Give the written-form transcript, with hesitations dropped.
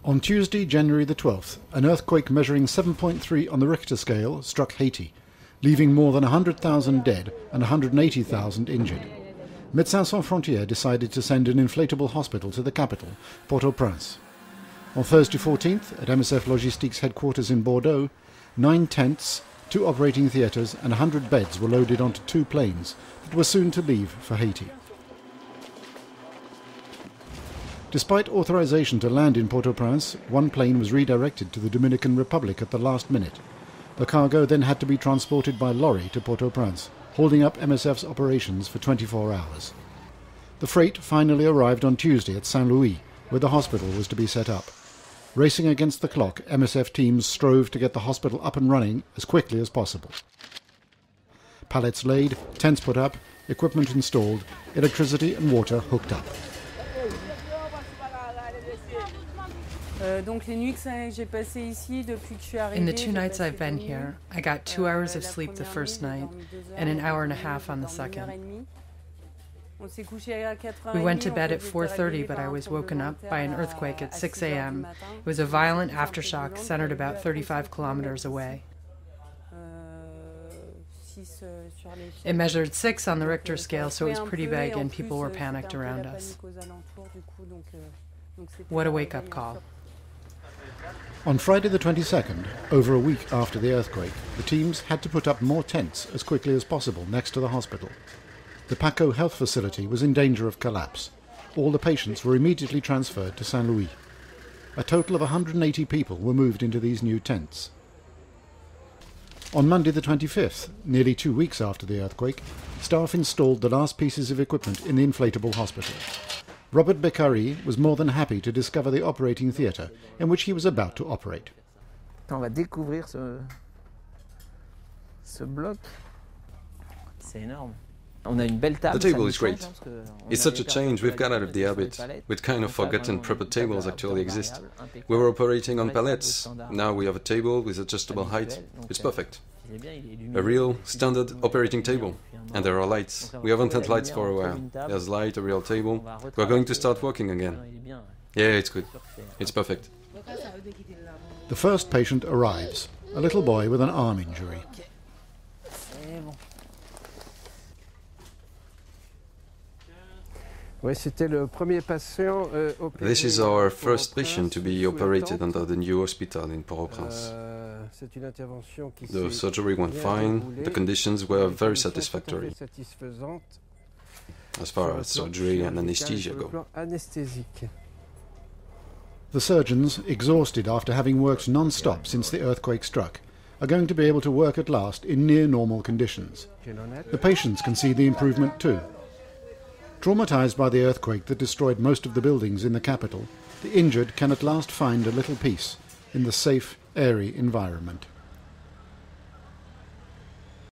On Tuesday, January the 12th, an earthquake measuring 7.3 on the Richter scale struck Haiti, leaving more than 100,000 dead and 180,000 injured. Médecins Sans Frontières decided to send an inflatable hospital to the capital, Port-au-Prince. On Thursday 14th, at MSF Logistics headquarters in Bordeaux, 9 tents, 2 operating theatres and 100 beds were loaded onto 2 planes that were soon to leave for Haiti. Despite authorization to land in Port-au-Prince, 1 plane was redirected to the Dominican Republic at the last minute. The cargo then had to be transported by lorry to Port-au-Prince, holding up MSF's operations for 24 hours. The freight finally arrived on Tuesday at Saint-Louis, where the hospital was to be set up. Racing against the clock, MSF teams strove to get the hospital up and running as quickly as possible. Pallets laid, tents put up, equipment installed, electricity and water hooked up. In the 2 nights I've been here, I got 2 hours of sleep the first night and an hour and a half on the second. We went to bed at 4:30, but I was woken up by an earthquake at 6 a.m. It was a violent aftershock centered about 35 kilometers away. It measured 6 on the Richter scale, so it was pretty big and people were panicked around us. What a wake-up call. On Friday the 22nd, over a week after the earthquake, the teams had to put up more tents as quickly as possible next to the hospital. The Paco health facility was in danger of collapse. All the patients were immediately transferred to Saint-Louis. A total of 180 people were moved into these new tents. On Monday the 25th, nearly 2 weeks after the earthquake, staff installed the last pieces of equipment in the inflatable hospital. Robert Beccari was more than happy to discover the operating theatre in which he was about to operate. On va découvrir ce bloc. C'est énorme. The table is great. It's such a change. We've got out of the habit. We'd kind of forgotten proper tables actually exist. We were operating on pallets. Now we have a table with adjustable height. It's perfect. A real standard operating table. And there are lights. We haven't had lights for a while. There's light, a real table. We're going to start working again. Yeah, it's good. It's perfect. The first patient arrives, a little boy with an arm injury. This is our first patient to be operated under the new hospital in Port-au-Prince. The surgery went fine, the conditions were very satisfactory as far as surgery and anesthesia go. The surgeons, exhausted after having worked non-stop since the earthquake struck, are going to be able to work at last in near-normal conditions. The patients can see the improvement too. Traumatized by the earthquake that destroyed most of the buildings in the capital, the injured can at last find a little peace in the safe, airy environment.